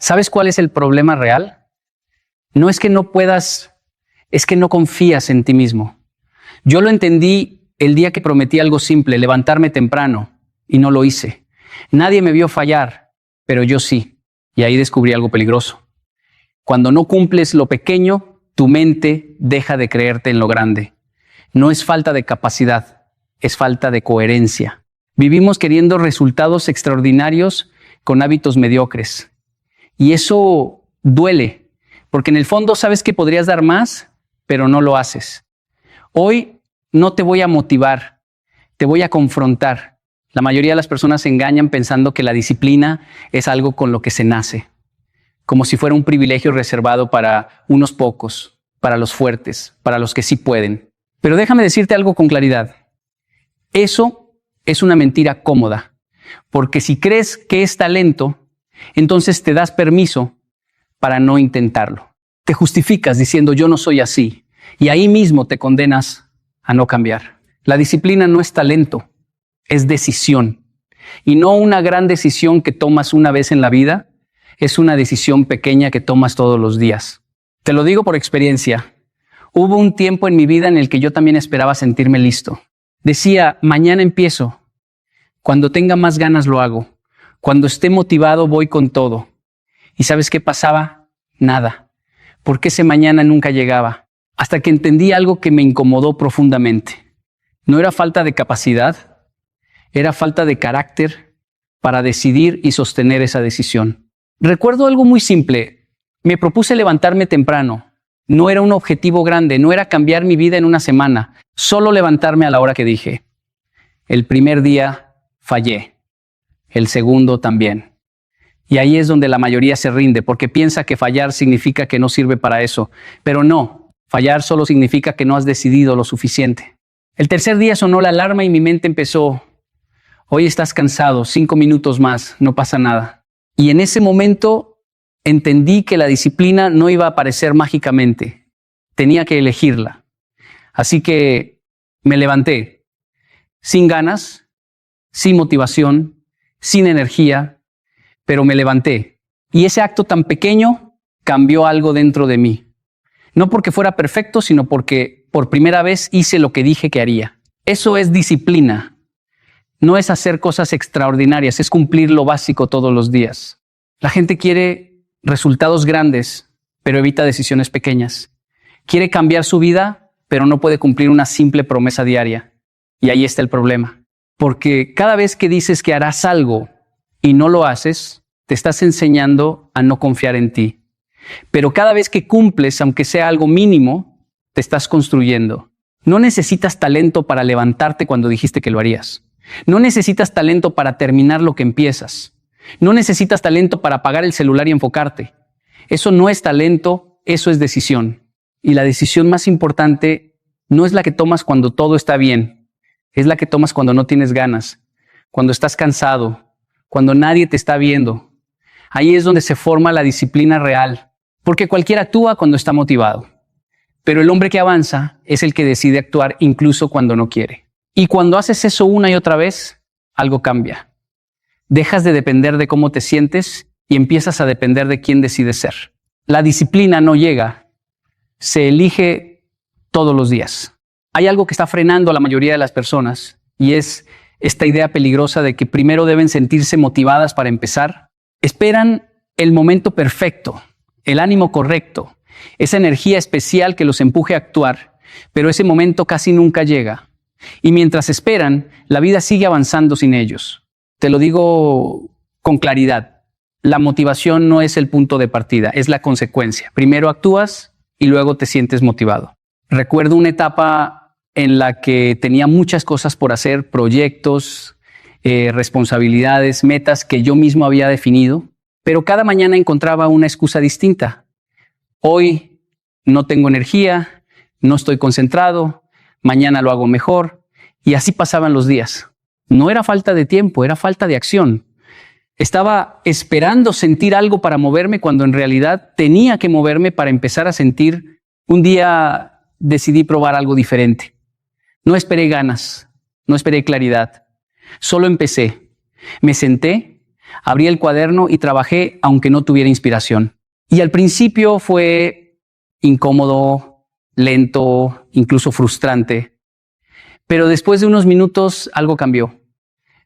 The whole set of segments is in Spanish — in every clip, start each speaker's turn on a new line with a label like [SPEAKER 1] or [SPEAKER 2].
[SPEAKER 1] ¿Sabes cuál es el problema real? No es que no puedas, es que no confías en ti mismo. Yo lo entendí el día que prometí algo simple, levantarme temprano, y no lo hice. Nadie me vio fallar, pero yo sí. Y ahí descubrí algo peligroso. Cuando no cumples lo pequeño, tu mente deja de creerte en lo grande. No es falta de capacidad, es falta de coherencia. Vivimos queriendo resultados extraordinarios con hábitos mediocres. Y eso duele, porque en el fondo sabes que podrías dar más, pero no lo haces. Hoy no te voy a motivar, te voy a confrontar. La mayoría de las personas se engañan pensando que la disciplina es algo con lo que se nace, como si fuera un privilegio reservado para unos pocos, para los fuertes, para los que sí pueden. Pero déjame decirte algo con claridad. Eso es una mentira cómoda, porque si crees que es talento, entonces te das permiso para no intentarlo. Te justificas diciendo yo no soy así y ahí mismo te condenas a no cambiar. La disciplina no es talento, es decisión. Y no una gran decisión que tomas una vez en la vida, es una decisión pequeña que tomas todos los días. Te lo digo por experiencia. Hubo un tiempo en mi vida en el que yo también esperaba sentirme listo. Decía, mañana empiezo. Cuando tenga más ganas lo hago. Cuando esté motivado voy con todo. ¿Y sabes qué pasaba? Nada. Porque ese mañana nunca llegaba. Hasta que entendí algo que me incomodó profundamente. No era falta de capacidad, era falta de carácter para decidir y sostener esa decisión. Recuerdo algo muy simple. Me propuse levantarme temprano. No era un objetivo grande, no era cambiar mi vida en una semana. Solo levantarme a la hora que dije. El primer día fallé. El segundo también. Y ahí es donde la mayoría se rinde, porque piensa que fallar significa que no sirve para eso. Pero no, fallar solo significa que no has decidido lo suficiente. El tercer día sonó la alarma y mi mente empezó, hoy estás cansado, 5 minutos más, no pasa nada. Y en ese momento entendí que la disciplina no iba a aparecer mágicamente, tenía que elegirla. Así que me levanté, sin ganas, sin motivación, sin energía, pero me levanté. Y ese acto tan pequeño cambió algo dentro de mí. No porque fuera perfecto, sino porque por primera vez hice lo que dije que haría. Eso es disciplina. No es hacer cosas extraordinarias, es cumplir lo básico todos los días. La gente quiere resultados grandes, pero evita decisiones pequeñas. Quiere cambiar su vida, pero no puede cumplir una simple promesa diaria. Y ahí está el problema. Porque cada vez que dices que harás algo y no lo haces, te estás enseñando a no confiar en ti. Pero cada vez que cumples, aunque sea algo mínimo, te estás construyendo. No necesitas talento para levantarte cuando dijiste que lo harías. No necesitas talento para terminar lo que empiezas. No necesitas talento para apagar el celular y enfocarte. Eso no es talento, eso es decisión. Y la decisión más importante no es la que tomas cuando todo está bien. Es la que tomas cuando no tienes ganas, cuando estás cansado, cuando nadie te está viendo. Ahí es donde se forma la disciplina real, porque cualquiera actúa cuando está motivado. Pero el hombre que avanza es el que decide actuar incluso cuando no quiere. Y cuando haces eso una y otra vez, algo cambia. Dejas de depender de cómo te sientes y empiezas a depender de quién decides ser. La disciplina no llega, se elige todos los días. Hay algo que está frenando a la mayoría de las personas y es esta idea peligrosa de que primero deben sentirse motivadas para empezar. Esperan el momento perfecto, el ánimo correcto, esa energía especial que los empuje a actuar, pero ese momento casi nunca llega. Y mientras esperan, la vida sigue avanzando sin ellos. Te lo digo con claridad, la motivación no es el punto de partida, es la consecuencia. Primero actúas y luego te sientes motivado. Recuerdo una etapa en la que tenía muchas cosas por hacer, proyectos, responsabilidades, metas que yo mismo había definido, pero cada mañana encontraba una excusa distinta. Hoy no tengo energía, no estoy concentrado, mañana lo hago mejor, y así pasaban los días. No era falta de tiempo, era falta de acción. Estaba esperando sentir algo para moverme cuando en realidad tenía que moverme para empezar a sentir. Un día decidí probar algo diferente. No esperé ganas, no esperé claridad. Solo empecé. Me senté, Abrí el cuaderno y trabajé aunque no tuviera inspiración. Y al principio fue incómodo, lento, incluso frustrante. Pero después de unos minutos algo cambió.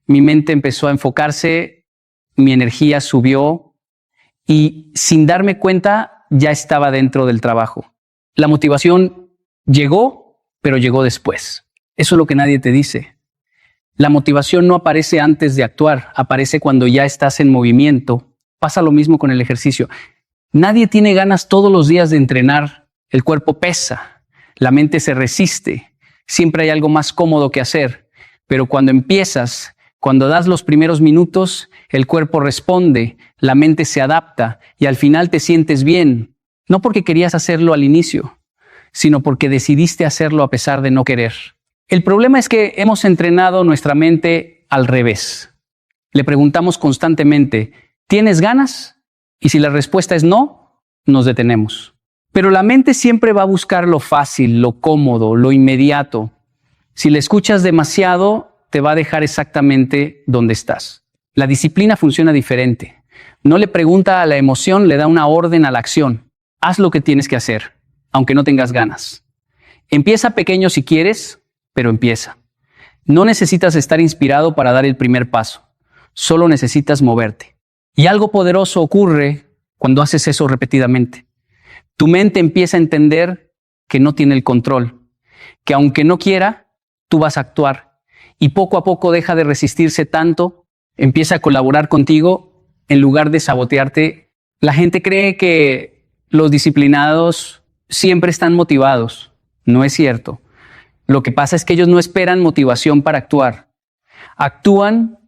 [SPEAKER 1] Mi mente empezó a enfocarse, mi energía subió y sin darme cuenta ya estaba dentro del trabajo. La motivación llegó, pero llegó después. Eso es lo que nadie te dice. La motivación no aparece antes de actuar, aparece cuando ya estás en movimiento. Pasa lo mismo con el ejercicio. Nadie tiene ganas todos los días de entrenar. El cuerpo pesa, la mente se resiste. Siempre hay algo más cómodo que hacer. Pero cuando empiezas, cuando das los primeros minutos, el cuerpo responde, la mente se adapta y al final te sientes bien. No porque querías hacerlo al inicio, sino porque decidiste hacerlo a pesar de no querer. El problema es que hemos entrenado nuestra mente al revés. Le preguntamos constantemente, ¿tienes ganas? Y si la respuesta es no, nos detenemos. Pero la mente siempre va a buscar lo fácil, lo cómodo, lo inmediato. Si le escuchas demasiado, te va a dejar exactamente donde estás. La disciplina funciona diferente. No le pregunta a la emoción, le da una orden a la acción. Haz lo que tienes que hacer, aunque no tengas ganas. Empieza pequeño si quieres, pero empieza. No necesitas estar inspirado para dar el primer paso. Solo necesitas moverte. Y algo poderoso ocurre cuando haces eso repetidamente. Tu mente empieza a entender que no tiene el control, que aunque no quiera, tú vas a actuar. Y poco a poco deja de resistirse tanto, empieza a colaborar contigo en lugar de sabotearte. La gente cree que los disciplinados siempre están motivados. No es cierto. Lo que pasa es que ellos no esperan motivación para actuar. Actúan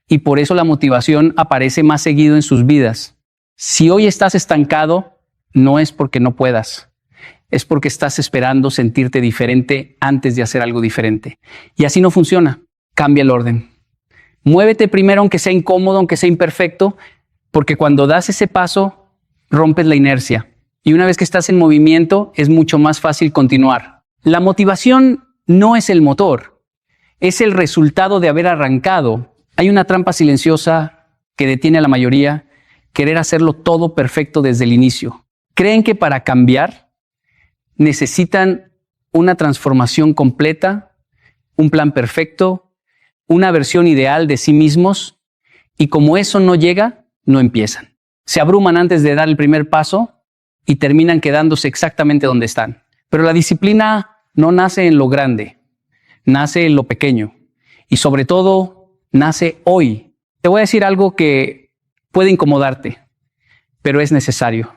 [SPEAKER 1] y por eso la motivación aparece más seguido en sus vidas. Si hoy estás estancado, no es porque no puedas. Es porque estás esperando sentirte diferente antes de hacer algo diferente. Y así no funciona. Cambia el orden. Muévete primero aunque sea incómodo, aunque sea imperfecto, porque cuando das ese paso, rompes la inercia. Y una vez que estás en movimiento, es mucho más fácil continuar. La motivación no es el motor, es el resultado de haber arrancado. Hay una trampa silenciosa que detiene a la mayoría, querer hacerlo todo perfecto desde el inicio. Creen que para cambiar necesitan una transformación completa, un plan perfecto, una versión ideal de sí mismos, y como eso no llega, no empiezan. Se abruman antes de dar el primer paso y terminan quedándose exactamente donde están. Pero la disciplina no nace en lo grande, nace en lo pequeño y sobre todo nace hoy. Te voy a decir algo que puede incomodarte, pero es necesario.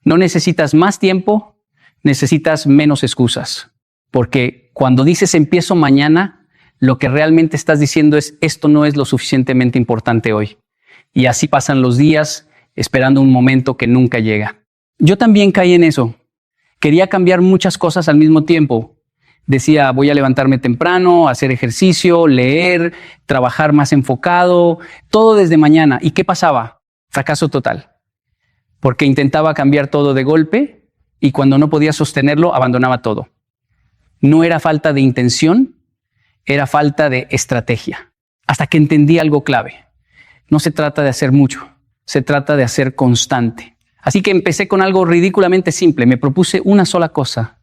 [SPEAKER 1] No necesitas más tiempo, necesitas menos excusas. Porque cuando dices empiezo mañana, lo que realmente estás diciendo es esto no es lo suficientemente importante hoy. Y así pasan los días esperando un momento que nunca llega. Yo también caí en eso. Quería cambiar muchas cosas al mismo tiempo. Decía, voy a levantarme temprano, hacer ejercicio, leer, trabajar más enfocado, todo desde mañana. ¿Y qué pasaba? Fracaso total. Porque intentaba cambiar todo de golpe y cuando no podía sostenerlo, abandonaba todo. No era falta de intención, era falta de estrategia. Hasta que entendí algo clave. No se trata de hacer mucho, se trata de hacer constante. Así que empecé con algo ridículamente simple. Me propuse una sola cosa: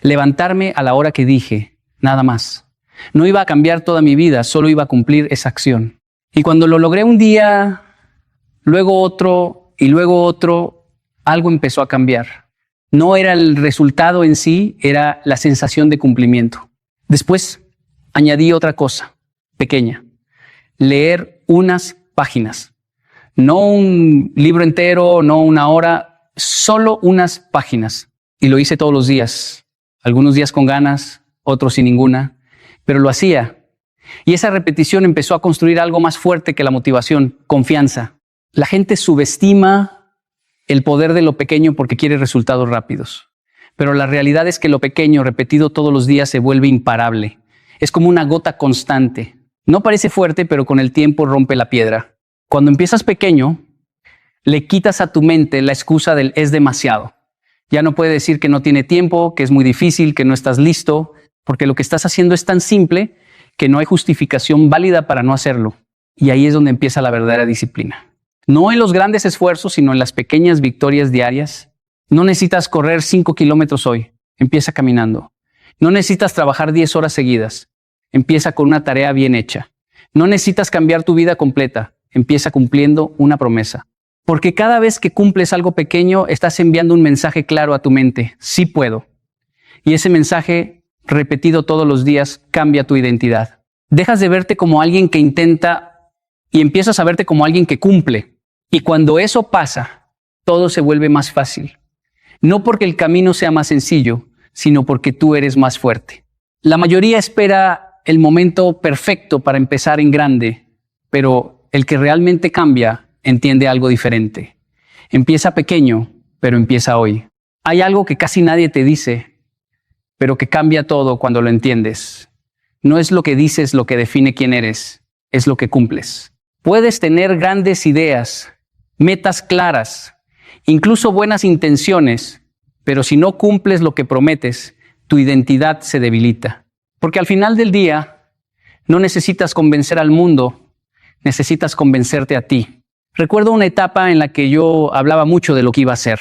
[SPEAKER 1] levantarme a la hora que dije, nada más. No iba a cambiar toda mi vida, solo iba a cumplir esa acción. Y cuando lo logré un día, luego otro y luego otro, algo empezó a cambiar. No era el resultado en sí, era la sensación de cumplimiento. Después añadí otra cosa pequeña: leer unas páginas. No un libro entero, no una hora, solo unas páginas. Y lo hice todos los días. Algunos días con ganas, otros sin ninguna, pero lo hacía. Y esa repetición empezó a construir algo más fuerte que la motivación: confianza. La gente subestima el poder de lo pequeño porque quiere resultados rápidos. Pero la realidad es que lo pequeño, repetido todos los días, se vuelve imparable. Es como una gota constante. No parece fuerte, pero con el tiempo rompe la piedra. Cuando empiezas pequeño, le quitas a tu mente la excusa del es demasiado. Ya no puede decir que no tiene tiempo, que es muy difícil, que no estás listo, porque lo que estás haciendo es tan simple que no hay justificación válida para no hacerlo. Y ahí es donde empieza la verdadera disciplina. No en los grandes esfuerzos, sino en las pequeñas victorias diarias. No necesitas correr 5 kilómetros hoy. Empieza caminando. No necesitas trabajar 10 horas seguidas. Empieza con una tarea bien hecha. No necesitas cambiar tu vida completa. Empieza cumpliendo una promesa. Porque cada vez que cumples algo pequeño, estás enviando un mensaje claro a tu mente. Sí puedo. Y ese mensaje, repetido todos los días, cambia tu identidad. Dejas de verte como alguien que intenta y empiezas a verte como alguien que cumple. Y cuando eso pasa, todo se vuelve más fácil. No porque el camino sea más sencillo, sino porque tú eres más fuerte. La mayoría espera el momento perfecto para empezar en grande, pero el que realmente cambia entiende algo diferente. Empieza pequeño, pero empieza hoy. Hay algo que casi nadie te dice, pero que cambia todo cuando lo entiendes. No es lo que dices lo que define quién eres, es lo que cumples. Puedes tener grandes ideas, metas claras, incluso buenas intenciones, pero si no cumples lo que prometes, tu identidad se debilita. Porque al final del día, no necesitas convencer al mundo, necesitas convencerte a ti. Recuerdo una etapa en la que yo hablaba mucho de lo que iba a hacer.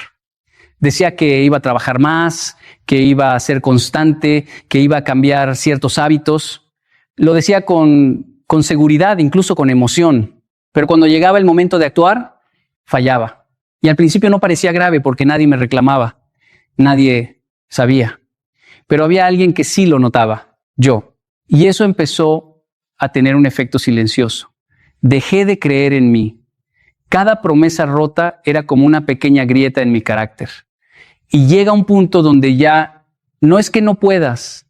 [SPEAKER 1] Decía que iba a trabajar más, que iba a ser constante, que iba a cambiar ciertos hábitos. Lo decía con seguridad, incluso con emoción. Pero cuando llegaba el momento de actuar, fallaba. Y al principio no parecía grave porque nadie me reclamaba. Nadie sabía. Pero había alguien que sí lo notaba, yo. Y eso empezó a tener un efecto silencioso. Dejé de creer en mí. Cada promesa rota era como una pequeña grieta en mi carácter. Y llega un punto donde ya no es que no puedas,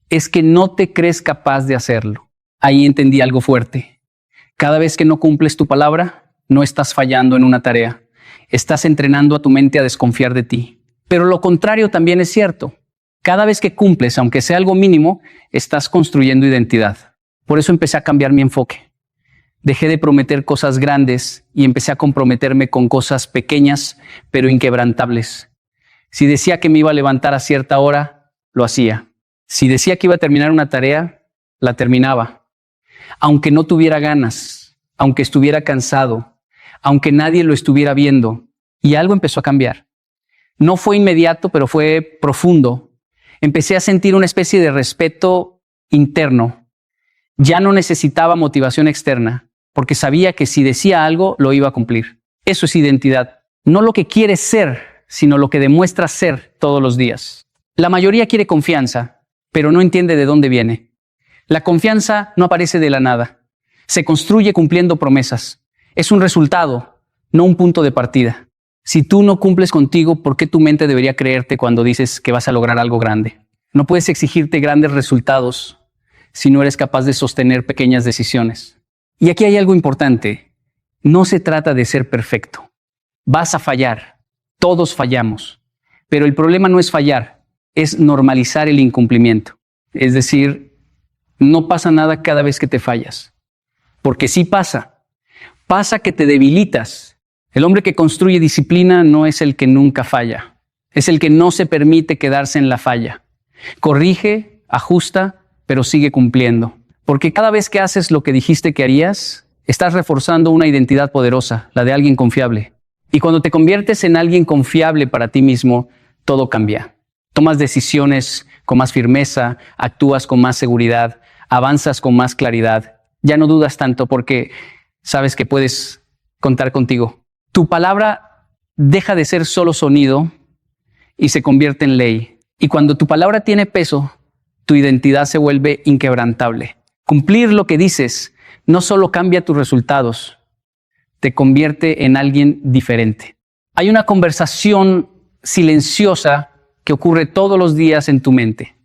[SPEAKER 1] es que no te crees capaz de hacerlo. Ahí entendí algo fuerte. Cada vez que no cumples tu palabra, no estás fallando en una tarea. Estás entrenando a tu mente a desconfiar de ti. Pero lo contrario también es cierto. Cada vez que cumples, aunque sea algo mínimo, estás construyendo identidad. Por eso empecé a cambiar mi enfoque. Dejé de prometer cosas grandes y empecé a comprometerme con cosas pequeñas, pero inquebrantables. Si decía que me iba a levantar a cierta hora, lo hacía. Si decía que iba a terminar una tarea, la terminaba. Aunque no tuviera ganas, aunque estuviera cansado, aunque nadie lo estuviera viendo. Y algo empezó a cambiar. No fue inmediato, pero fue profundo. Empecé a sentir una especie de respeto interno. Ya no necesitaba motivación externa, porque sabía que si decía algo, lo iba a cumplir. Eso es identidad. No lo que quieres ser, sino lo que demuestras ser todos los días. La mayoría quiere confianza, pero no entiende de dónde viene. La confianza no aparece de la nada. Se construye cumpliendo promesas. Es un resultado, no un punto de partida. Si tú no cumples contigo, ¿por qué tu mente debería creerte cuando dices que vas a lograr algo grande? No puedes exigirte grandes resultados si no eres capaz de sostener pequeñas decisiones. Y aquí hay algo importante. No se trata de ser perfecto. Vas a fallar. Todos fallamos. Pero el problema no es fallar, es normalizar el incumplimiento. Es decir, no pasa nada cada vez que te fallas. Porque sí pasa. Pasa que te debilitas. El hombre que construye disciplina no es el que nunca falla. Es el que no se permite quedarse en la falla. Corrige, ajusta, pero sigue cumpliendo. Porque cada vez que haces lo que dijiste que harías, estás reforzando una identidad poderosa, la de alguien confiable. Y cuando te conviertes en alguien confiable para ti mismo, todo cambia. Tomas decisiones con más firmeza, actúas con más seguridad, avanzas con más claridad. Ya no dudas tanto porque sabes que puedes contar contigo. Tu palabra deja de ser solo sonido y se convierte en ley. Y cuando tu palabra tiene peso, tu identidad se vuelve inquebrantable. Cumplir lo que dices no solo cambia tus resultados, te convierte en alguien diferente. Hay una conversación silenciosa que ocurre todos los días en tu mente.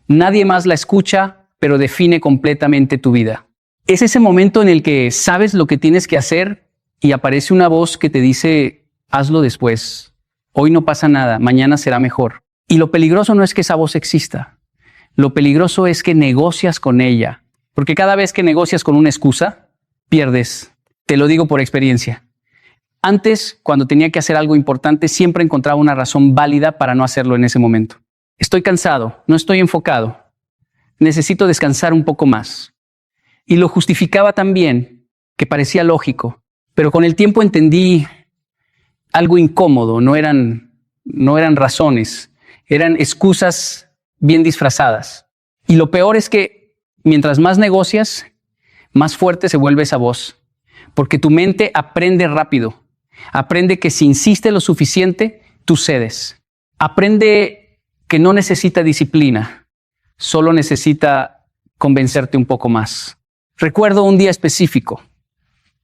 [SPEAKER 1] Nadie más la escucha, pero define completamente tu vida. Es ese momento en el que sabes lo que tienes que hacer y aparece una voz que te dice, hazlo después. Hoy no pasa nada, mañana será mejor. Y lo peligroso no es que esa voz exista. Lo peligroso es que negocias con ella. Porque cada vez que negocias con una excusa, pierdes. Te lo digo por experiencia. Antes, cuando tenía que hacer algo importante, siempre encontraba una razón válida para no hacerlo en ese momento. Estoy cansado, no estoy enfocado. Necesito descansar un poco más. Y lo justificaba tan bien que parecía lógico. Pero con el tiempo entendí algo incómodo, no eran razones, eran excusas bien disfrazadas. Y lo peor es que mientras más negocias, más fuerte se vuelve esa voz, porque tu mente aprende rápido, aprende que si insiste lo suficiente, tú cedes. Aprende que no necesita disciplina, solo necesita convencerte un poco más. Recuerdo un día específico.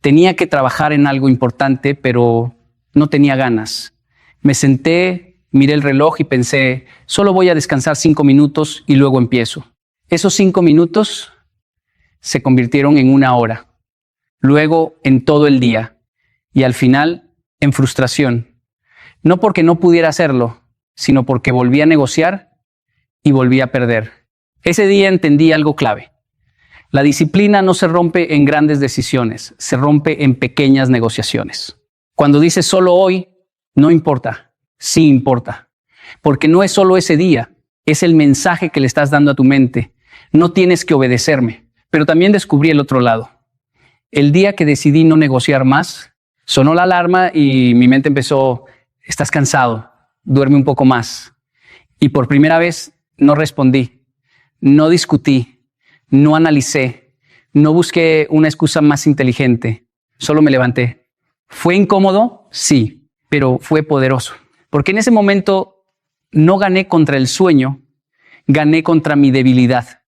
[SPEAKER 1] Tenía que trabajar en algo importante, pero no tenía ganas. Me senté, miré el reloj y pensé, solo voy a descansar 5 minutos y luego empiezo. Esos 5 minutos se convirtieron en 1 hora, luego en todo el día y al final en frustración. No porque no pudiera hacerlo, sino porque volví a negociar y volví a perder. Ese día entendí algo clave. La disciplina no se rompe en grandes decisiones, se rompe en pequeñas negociaciones. Cuando dices solo hoy, no importa, sí importa. Porque no es solo ese día, es el mensaje que le estás dando a tu mente. No tienes que obedecerme. Pero también descubrí el otro lado. El día que decidí no negociar más, sonó la alarma y mi mente empezó, estás cansado, duerme un poco más. Y por primera vez no respondí, no discutí, no analicé, no busqué una excusa más inteligente, solo me levanté. ¿Fue incómodo? Sí, pero fue poderoso. Porque en ese momento no gané contra el sueño, gané contra mi debilidad.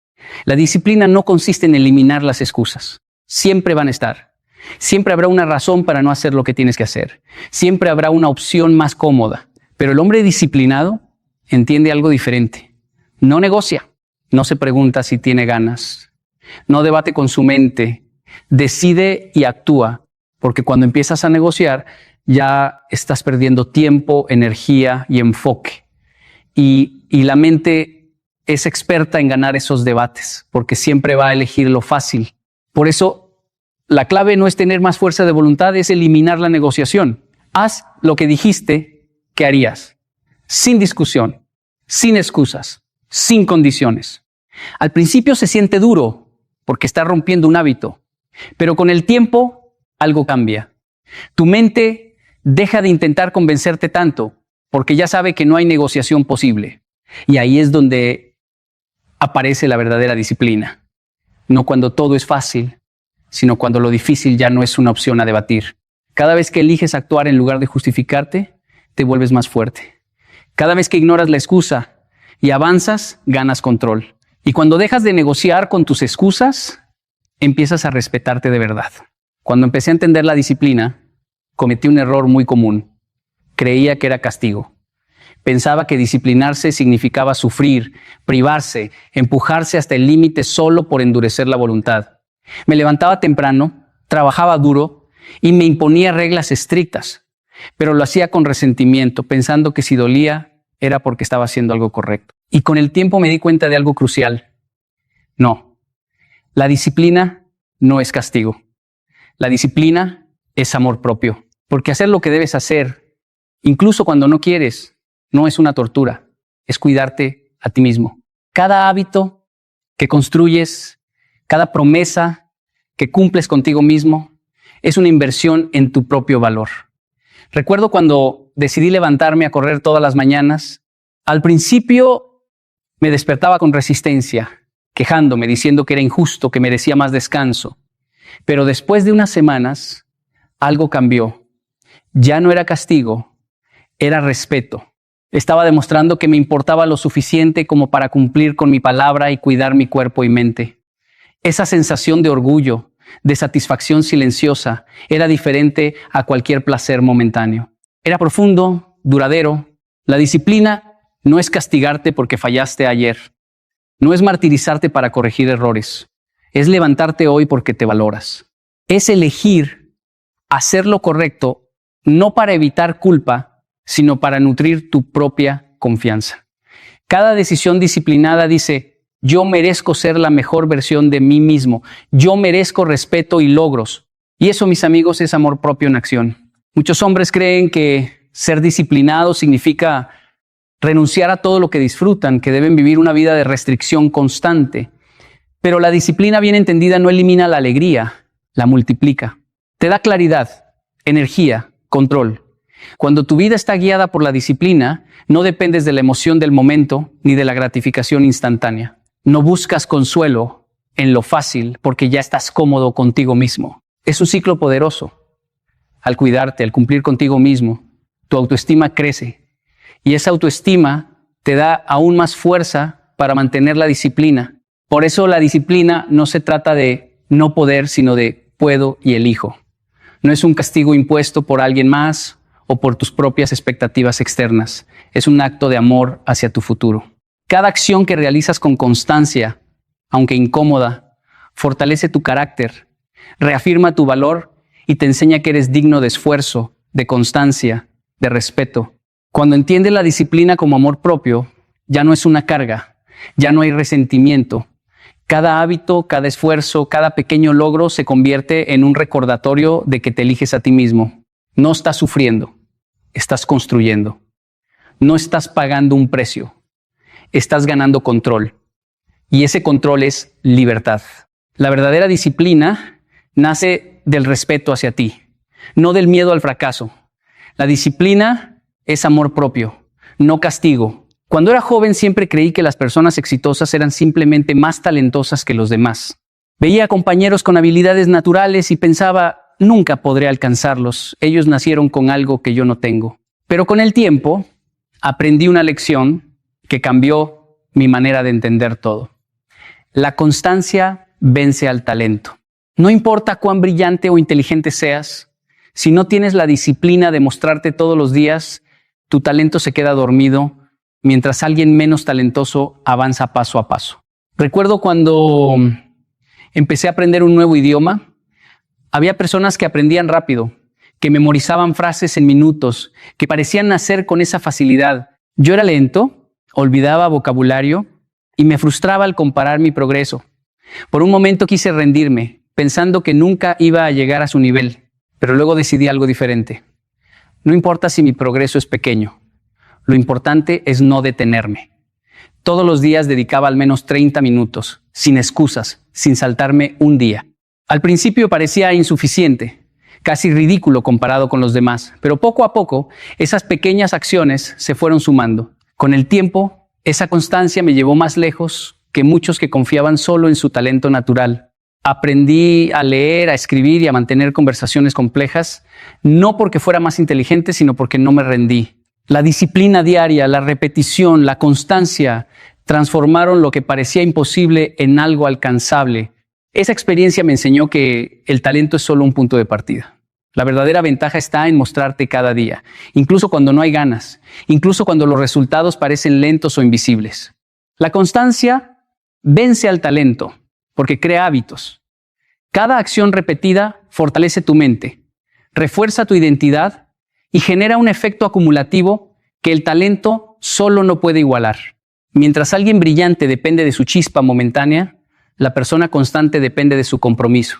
[SPEAKER 1] La disciplina no consiste en eliminar las excusas. Siempre van a estar. Siempre habrá una razón para no hacer lo que tienes que hacer. Siempre habrá una opción más cómoda. Pero el hombre disciplinado entiende algo diferente. No negocia. No se pregunta si tiene ganas. No debate con su mente. Decide y actúa. Porque cuando empiezas a negociar, ya estás perdiendo tiempo, energía y enfoque. Y la mente es experta en ganar esos debates, porque siempre va a elegir lo fácil. Por eso, la clave no es tener más fuerza de voluntad, es eliminar la negociación. Haz lo que dijiste que harías, sin discusión, sin excusas, sin condiciones. Al principio se siente duro, porque está rompiendo un hábito, pero con el tiempo algo cambia. Tu mente deja de intentar convencerte tanto, porque ya sabe que no hay negociación posible. Y ahí es donde aparece la verdadera disciplina. No cuando todo es fácil, sino cuando lo difícil ya no es una opción a debatir. Cada vez que eliges actuar en lugar de justificarte, te vuelves más fuerte. Cada vez que ignoras la excusa y avanzas, ganas control. Y cuando dejas de negociar con tus excusas, empiezas a respetarte de verdad. Cuando empecé a entender la disciplina, cometí un error muy común. Creía que era castigo. Pensaba que disciplinarse significaba sufrir, privarse, empujarse hasta el límite solo por endurecer la voluntad. Me levantaba temprano, trabajaba duro y me imponía reglas estrictas, pero lo hacía con resentimiento, pensando que si dolía era porque estaba haciendo algo correcto. Y con el tiempo me di cuenta de algo crucial. No, la disciplina no es castigo. La disciplina es amor propio, porque hacer lo que debes hacer, incluso cuando no quieres, no es una tortura, es cuidarte a ti mismo. Cada hábito que construyes, cada promesa que cumples contigo mismo, es una inversión en tu propio valor. Recuerdo cuando decidí levantarme a correr todas las mañanas, al principio me despertaba con resistencia, quejándome, diciendo que era injusto, que merecía más descanso. Pero después de unas semanas, algo cambió. Ya no era castigo, era respeto. Estaba demostrando que me importaba lo suficiente como para cumplir con mi palabra y cuidar mi cuerpo y mente. Esa sensación de orgullo, de satisfacción silenciosa, era diferente a cualquier placer momentáneo. Era profundo, duradero. La disciplina no es castigarte porque fallaste ayer. No es martirizarte para corregir errores. Es levantarte hoy porque te valoras. Es elegir hacer lo correcto, no para evitar culpa, sino para nutrir tu propia confianza. Cada decisión disciplinada dice, yo merezco ser la mejor versión de mí mismo. Yo merezco respeto y logros. Y eso, mis amigos, es amor propio en acción. Muchos hombres creen que ser disciplinado significa renunciar a todo lo que disfrutan, que deben vivir una vida de restricción constante. Pero la disciplina bien entendida no elimina la alegría, la multiplica. Te da claridad, energía, control. Cuando tu vida está guiada por la disciplina, no dependes de la emoción del momento ni de la gratificación instantánea. No buscas consuelo en lo fácil porque ya estás cómodo contigo mismo. Es un ciclo poderoso. Al cuidarte, al cumplir contigo mismo, tu autoestima crece. Y esa autoestima te da aún más fuerza para mantener la disciplina. Por eso la disciplina no se trata de no poder, sino de puedo y elijo. No es un castigo impuesto por alguien más o por tus propias expectativas externas. Es un acto de amor hacia tu futuro. Cada acción que realizas con constancia, aunque incómoda, fortalece tu carácter, reafirma tu valor y te enseña que eres digno de esfuerzo, de constancia, de respeto. Cuando entiendes la disciplina como amor propio, ya no es una carga, ya no hay resentimiento. Cada hábito, cada esfuerzo, cada pequeño logro se convierte en un recordatorio de que te eliges a ti mismo. No estás sufriendo, estás construyendo. No estás pagando un precio, estás ganando control. Y ese control es libertad. La verdadera disciplina nace del respeto hacia ti, no del miedo al fracaso. La disciplina es amor propio, no castigo. Cuando era joven siempre creí que las personas exitosas eran simplemente más talentosas que los demás. Veía compañeros con habilidades naturales y pensaba, nunca podré alcanzarlos. Ellos nacieron con algo que yo no tengo. Pero con el tiempo aprendí una lección que cambió mi manera de entender todo. La constancia vence al talento. No importa cuán brillante o inteligente seas, si no tienes la disciplina de mostrarte todos los días, tu talento se queda dormido mientras alguien menos talentoso avanza paso a paso. Recuerdo cuando empecé a aprender un nuevo idioma, había personas que aprendían rápido, que memorizaban frases en minutos, que parecían nacer con esa facilidad. Yo era lento, olvidaba vocabulario y me frustraba al comparar mi progreso. Por un momento quise rendirme, pensando que nunca iba a llegar a su nivel, pero luego decidí algo diferente. No importa si mi progreso es pequeño, lo importante es no detenerme. Todos los días dedicaba al menos 30 minutos, sin excusas, sin saltarme un día. Al principio parecía insuficiente, casi ridículo comparado con los demás, pero poco a poco esas pequeñas acciones se fueron sumando. Con el tiempo, esa constancia me llevó más lejos que muchos que confiaban solo en su talento natural. Aprendí a leer, a escribir y a mantener conversaciones complejas, no porque fuera más inteligente, sino porque no me rendí. La disciplina diaria, la repetición, la constancia transformaron lo que parecía imposible en algo alcanzable. Esa experiencia me enseñó que el talento es solo un punto de partida. La verdadera ventaja está en mostrarte cada día, incluso cuando no hay ganas, incluso cuando los resultados parecen lentos o invisibles. La constancia vence al talento porque crea hábitos. Cada acción repetida fortalece tu mente, refuerza tu identidad y genera un efecto acumulativo que el talento solo no puede igualar. Mientras alguien brillante depende de su chispa momentánea, la persona constante depende de su compromiso.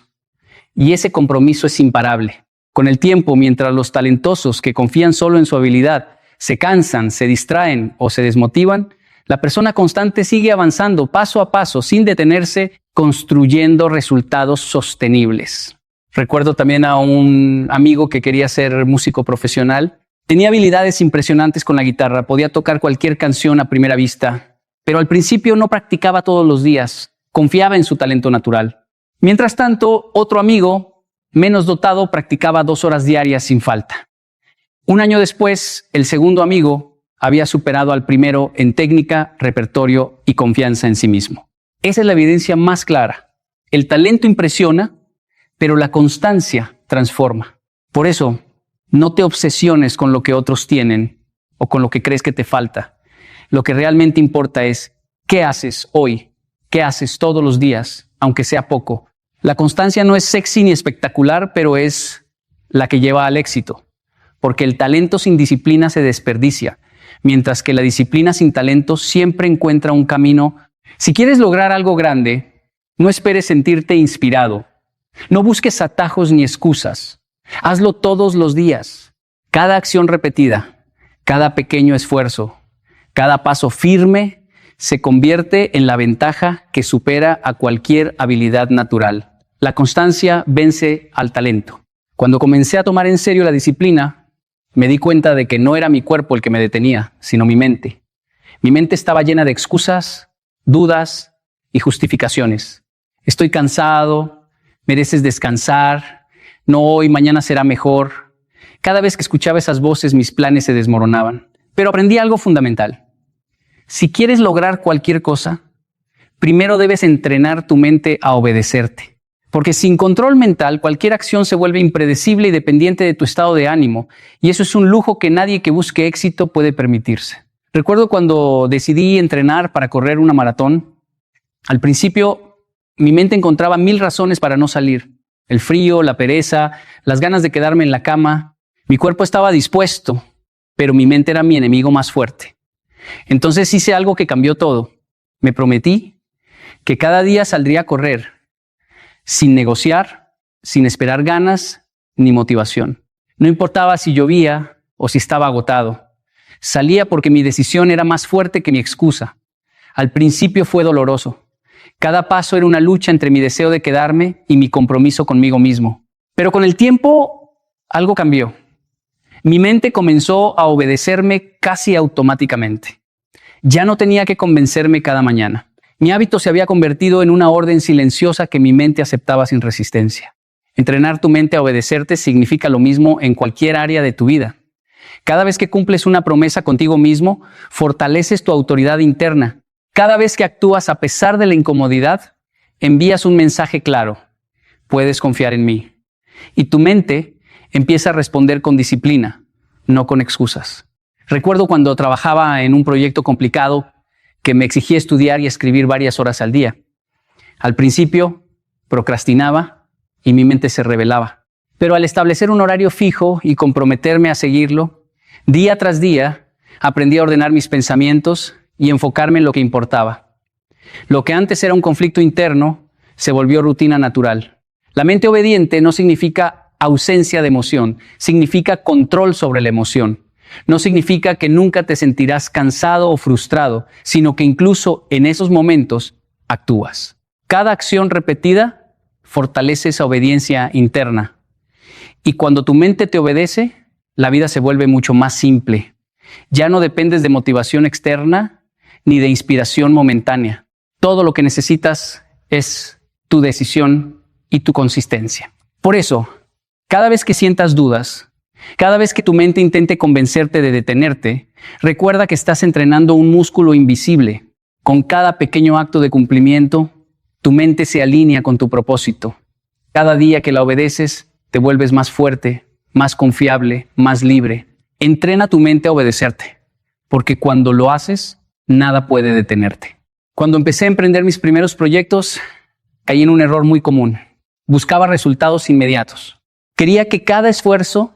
[SPEAKER 1] Y ese compromiso es imparable. Con el tiempo, mientras los talentosos que confían solo en su habilidad se cansan, se distraen o se desmotivan, la persona constante sigue avanzando paso a paso, sin detenerse, construyendo resultados sostenibles. Recuerdo también a un amigo que quería ser músico profesional. Tenía habilidades impresionantes con la guitarra, podía tocar cualquier canción a primera vista, pero al principio no practicaba todos los días, confiaba en su talento natural. Mientras tanto, otro amigo, menos dotado, practicaba 2 horas diarias sin falta. Un año después, el segundo amigo había superado al primero en técnica, repertorio y confianza en sí mismo. Esa es la evidencia más clara. El talento impresiona, pero la constancia transforma. Por eso, no te obsesiones con lo que otros tienen o con lo que crees que te falta. Lo que realmente importa es qué haces hoy, qué haces todos los días, aunque sea poco. La constancia no es sexy ni espectacular, pero es la que lleva al éxito. Porque el talento sin disciplina se desperdicia, mientras que la disciplina sin talento siempre encuentra un camino. Si quieres lograr algo grande, no esperes sentirte inspirado. No busques atajos ni excusas. Hazlo todos los días. Cada acción repetida, cada pequeño esfuerzo, cada paso firme se convierte en la ventaja que supera a cualquier habilidad natural. La constancia vence al talento. Cuando comencé a tomar en serio la disciplina, me di cuenta de que no era mi cuerpo el que me detenía, sino mi mente. Mi mente estaba llena de excusas, dudas y justificaciones. Estoy cansado, mereces descansar, no hoy, mañana será mejor. Cada vez que escuchaba esas voces, mis planes se desmoronaban. Pero aprendí algo fundamental. Si quieres lograr cualquier cosa, primero debes entrenar tu mente a obedecerte. Porque sin control mental, cualquier acción se vuelve impredecible y dependiente de tu estado de ánimo. Y eso es un lujo que nadie que busque éxito puede permitirse. Recuerdo cuando decidí entrenar para correr una maratón. Al principio, mi mente encontraba 1000 razones para no salir. El frío, la pereza, las ganas de quedarme en la cama. Mi cuerpo estaba dispuesto, pero mi mente era mi enemigo más fuerte. Entonces hice algo que cambió todo. Me prometí que cada día saldría a correr, sin negociar, sin esperar ganas ni motivación. No importaba si llovía o si estaba agotado. Salía porque mi decisión era más fuerte que mi excusa. Al principio fue doloroso. Cada paso era una lucha entre mi deseo de quedarme y mi compromiso conmigo mismo. Pero con el tiempo, algo cambió. Mi mente comenzó a obedecerme casi automáticamente. Ya no tenía que convencerme cada mañana. Mi hábito se había convertido en una orden silenciosa que mi mente aceptaba sin resistencia. Entrenar tu mente a obedecerte significa lo mismo en cualquier área de tu vida. Cada vez que cumples una promesa contigo mismo, fortaleces tu autoridad interna. Cada vez que actúas a pesar de la incomodidad, envías un mensaje claro. Puedes confiar en mí. Y tu mente empieza a responder con disciplina, no con excusas. Recuerdo cuando trabajaba en un proyecto complicado que me exigía estudiar y escribir varias horas al día. Al principio, procrastinaba y mi mente se rebelaba. Pero al establecer un horario fijo y comprometerme a seguirlo, día tras día, aprendí a ordenar mis pensamientos y enfocarme en lo que importaba. Lo que antes era un conflicto interno, se volvió rutina natural. La mente obediente no significa ausencia de emoción, significa control sobre la emoción. No significa que nunca te sentirás cansado o frustrado, sino que incluso en esos momentos actúas. Cada acción repetida fortalece esa obediencia interna. Y cuando tu mente te obedece, la vida se vuelve mucho más simple. Ya no dependes de motivación externa ni de inspiración momentánea. Todo lo que necesitas es tu decisión y tu consistencia. Por eso, cada vez que sientas dudas, cada vez que tu mente intente convencerte de detenerte, recuerda que estás entrenando un músculo invisible. Con cada pequeño acto de cumplimiento, tu mente se alinea con tu propósito. Cada día que la obedeces, te vuelves más fuerte, más confiable, más libre. Entrena tu mente a obedecerte, porque cuando lo haces, nada puede detenerte. Cuando empecé a emprender mis primeros proyectos, caí en un error muy común. Buscaba resultados inmediatos. Quería que cada esfuerzo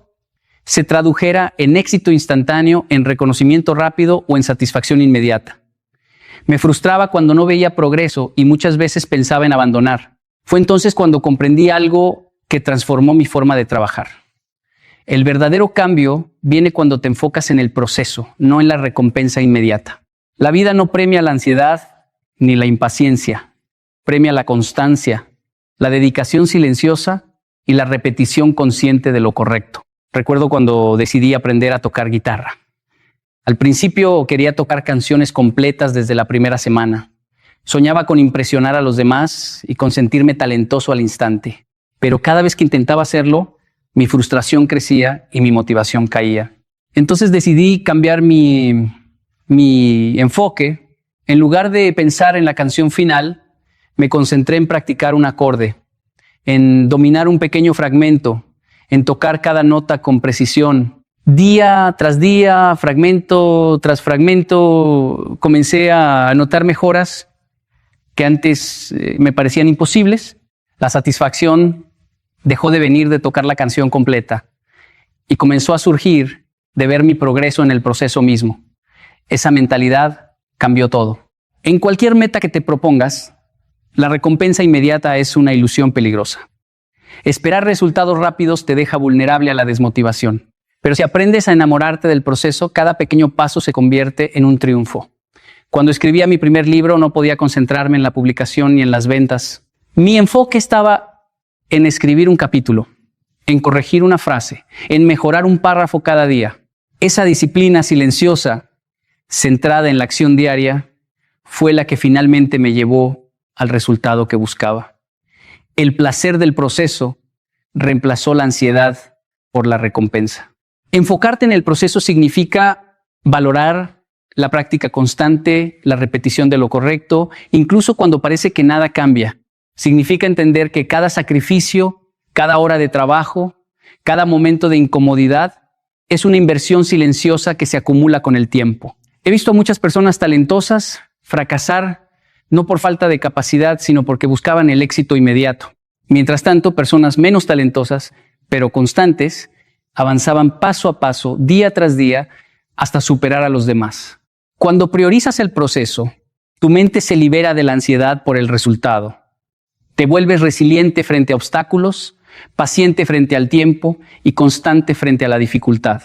[SPEAKER 1] se tradujera en éxito instantáneo, en reconocimiento rápido o en satisfacción inmediata. Me frustraba cuando no veía progreso y muchas veces pensaba en abandonar. Fue entonces cuando comprendí algo que transformó mi forma de trabajar. El verdadero cambio viene cuando te enfocas en el proceso, no en la recompensa inmediata. La vida no premia la ansiedad ni la impaciencia, premia la constancia, la dedicación silenciosa y la repetición consciente de lo correcto. Recuerdo cuando decidí aprender a tocar guitarra. Al principio quería tocar canciones completas desde la primera semana. Soñaba con impresionar a los demás y con sentirme talentoso al instante. Pero cada vez que intentaba hacerlo, mi frustración crecía y mi motivación caía. Entonces decidí cambiar mi enfoque. En lugar de pensar en la canción final, me concentré en practicar un acorde, en dominar un pequeño fragmento, en tocar cada nota con precisión. Día tras día, fragmento tras fragmento, comencé a notar mejoras que antes me parecían imposibles. La satisfacción dejó de venir de tocar la canción completa y comenzó a surgir de ver mi progreso en el proceso mismo. Esa mentalidad cambió todo. En cualquier meta que te propongas, la recompensa inmediata es una ilusión peligrosa. Esperar resultados rápidos te deja vulnerable a la desmotivación. Pero si aprendes a enamorarte del proceso, cada pequeño paso se convierte en un triunfo. Cuando escribía mi primer libro, no podía concentrarme en la publicación ni en las ventas. Mi enfoque estaba en escribir un capítulo, en corregir una frase, en mejorar un párrafo cada día. Esa disciplina silenciosa, centrada en la acción diaria, fue la que finalmente me llevó al resultado que buscaba. El placer del proceso reemplazó la ansiedad por la recompensa. Enfocarte en el proceso significa valorar la práctica constante, la repetición de lo correcto, incluso cuando parece que nada cambia. Significa entender que cada sacrificio, cada hora de trabajo, cada momento de incomodidad es una inversión silenciosa que se acumula con el tiempo. He visto a muchas personas talentosas fracasar no por falta de capacidad, sino porque buscaban el éxito inmediato. Mientras tanto, personas menos talentosas, pero constantes, avanzaban paso a paso, día tras día, hasta superar a los demás. Cuando priorizas el proceso, tu mente se libera de la ansiedad por el resultado. Te vuelves resiliente frente a obstáculos, paciente frente al tiempo y constante frente a la dificultad.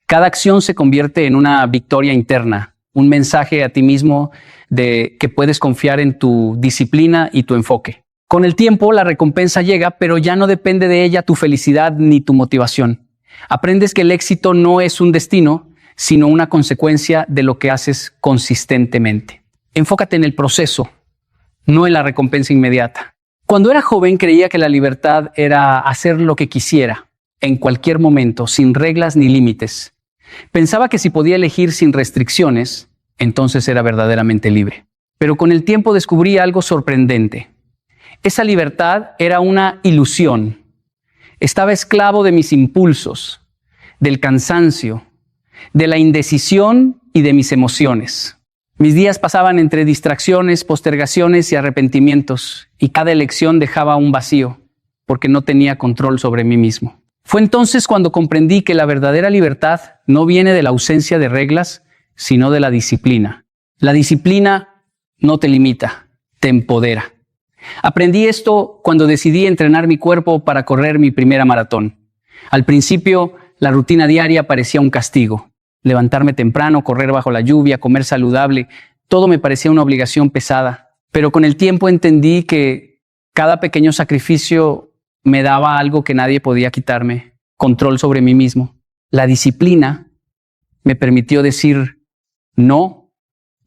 [SPEAKER 1] Cada acción se convierte en una victoria interna, un mensaje a ti mismo de que puedes confiar en tu disciplina y tu enfoque. Con el tiempo, la recompensa llega, pero ya no depende de ella tu felicidad ni tu motivación. Aprendes que el éxito no es un destino, sino una consecuencia de lo que haces consistentemente. Enfócate en el proceso, no en la recompensa inmediata. Cuando era joven creía que la libertad era hacer lo que quisiera, en cualquier momento, sin reglas ni límites. Pensaba que si podía elegir sin restricciones, entonces era verdaderamente libre. Pero con el tiempo descubrí algo sorprendente. Esa libertad era una ilusión. Estaba esclavo de mis impulsos, del cansancio, de la indecisión y de mis emociones. Mis días pasaban entre distracciones, postergaciones y arrepentimientos, y cada elección dejaba un vacío, porque no tenía control sobre mí mismo. Fue entonces cuando comprendí que la verdadera libertad no viene de la ausencia de reglas, sino de la disciplina. La disciplina no te limita, te empodera. Aprendí esto cuando decidí entrenar mi cuerpo para correr mi primera maratón. Al principio, la rutina diaria parecía un castigo. Levantarme temprano, correr bajo la lluvia, comer saludable, todo me parecía una obligación pesada. Pero con el tiempo entendí que cada pequeño sacrificio me daba algo que nadie podía quitarme, control sobre mí mismo. La disciplina me permitió decir no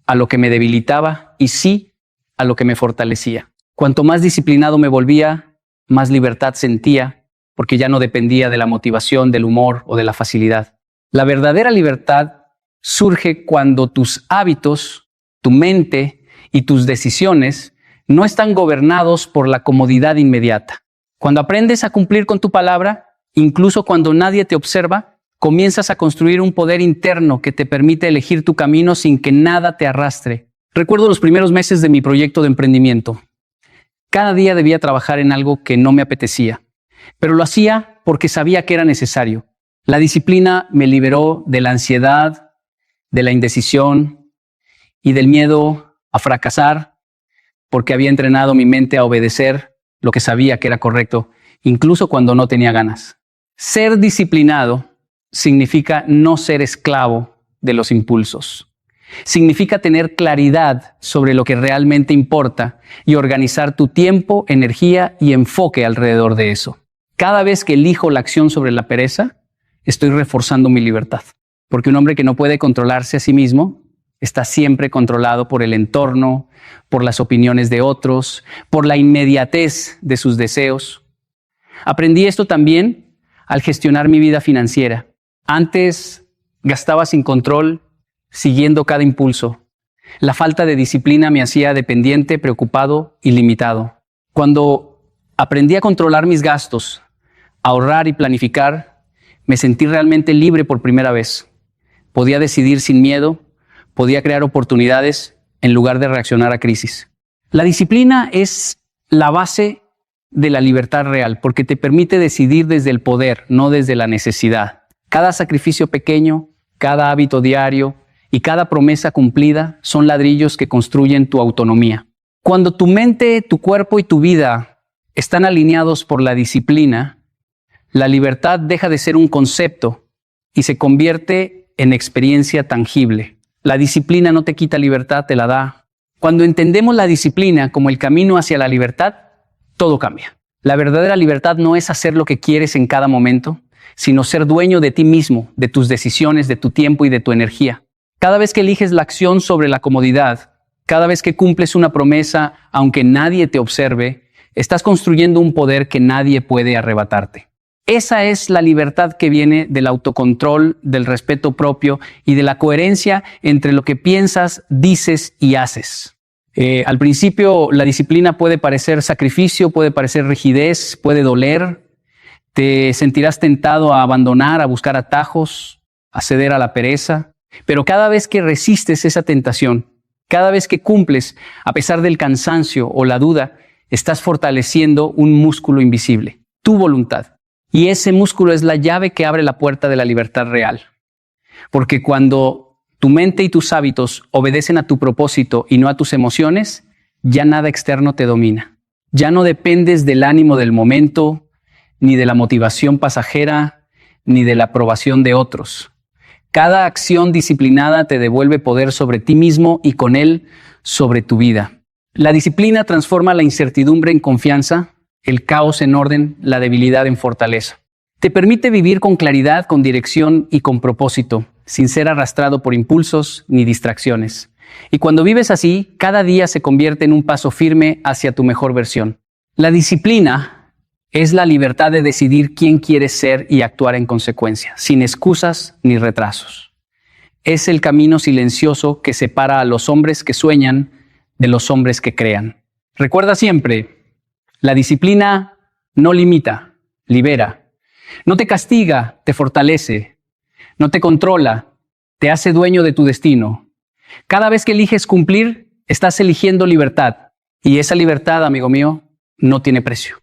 [SPEAKER 1] a lo que me debilitaba y sí a lo que me fortalecía. Cuanto más disciplinado me volvía, más libertad sentía, porque ya no dependía de la motivación, del humor o de la facilidad. La verdadera libertad surge cuando tus hábitos, tu mente y tus decisiones no están gobernados por la comodidad inmediata. Cuando aprendes a cumplir con tu palabra, incluso cuando nadie te observa, comienzas a construir un poder interno que te permite elegir tu camino sin que nada te arrastre. Recuerdo los primeros meses de mi proyecto de emprendimiento. Cada día debía trabajar en algo que no me apetecía, pero lo hacía porque sabía que era necesario. La disciplina me liberó de la ansiedad, de la indecisión y del miedo a fracasar, porque había entrenado mi mente a obedecer lo que sabía que era correcto, incluso cuando no tenía ganas. Ser disciplinado significa no ser esclavo de los impulsos. Significa tener claridad sobre lo que realmente importa y organizar tu tiempo, energía y enfoque alrededor de eso. Cada vez que elijo la acción sobre la pereza, estoy reforzando mi libertad. Porque un hombre que no puede controlarse a sí mismo está siempre controlado por el entorno, por las opiniones de otros, por la inmediatez de sus deseos. Aprendí esto también al gestionar mi vida financiera. Antes gastaba sin control, siguiendo cada impulso. La falta de disciplina me hacía dependiente, preocupado y limitado. Cuando aprendí a controlar mis gastos, a ahorrar y planificar, me sentí realmente libre por primera vez. Podía decidir sin miedo, podía crear oportunidades en lugar de reaccionar a crisis. La disciplina es la base de la libertad real, porque te permite decidir desde el poder, no desde la necesidad. Cada sacrificio pequeño, cada hábito diario y cada promesa cumplida son ladrillos que construyen tu autonomía. Cuando tu mente, tu cuerpo y tu vida están alineados por la disciplina, la libertad deja de ser un concepto y se convierte en experiencia tangible. La disciplina no te quita libertad, te la da. Cuando entendemos la disciplina como el camino hacia la libertad, todo cambia. La verdadera libertad no es hacer lo que quieres en cada momento, sino ser dueño de ti mismo, de tus decisiones, de tu tiempo y de tu energía. Cada vez que eliges la acción sobre la comodidad, cada vez que cumples una promesa, aunque nadie te observe, estás construyendo un poder que nadie puede arrebatarte. Esa es la libertad que viene del autocontrol, del respeto propio y de la coherencia entre lo que piensas, dices y haces. Al principio, la disciplina puede parecer sacrificio, puede parecer rigidez, puede doler. Te sentirás tentado a abandonar, a buscar atajos, a ceder a la pereza. Pero cada vez que resistes esa tentación, cada vez que cumples, a pesar del cansancio o la duda, estás fortaleciendo un músculo invisible, tu voluntad. Y ese músculo es la llave que abre la puerta de la libertad real. Porque cuando tu mente y tus hábitos obedecen a tu propósito y no a tus emociones, ya nada externo te domina. Ya no dependes del ánimo del momento, ni de la motivación pasajera, ni de la aprobación de otros. Cada acción disciplinada te devuelve poder sobre ti mismo y con él sobre tu vida. La disciplina transforma la incertidumbre en confianza, el caos en orden, la debilidad en fortaleza. Te permite vivir con claridad, con dirección y con propósito, sin ser arrastrado por impulsos ni distracciones. Y cuando vives así, cada día se convierte en un paso firme hacia tu mejor versión. La disciplina es la libertad de decidir quién quieres ser y actuar en consecuencia, sin excusas ni retrasos. Es el camino silencioso que separa a los hombres que sueñan de los hombres que crean. Recuerda siempre, la disciplina no limita, libera. No te castiga, te fortalece. No te controla, te hace dueño de tu destino. Cada vez que eliges cumplir, estás eligiendo libertad. Y esa libertad, amigo mío, no tiene precio.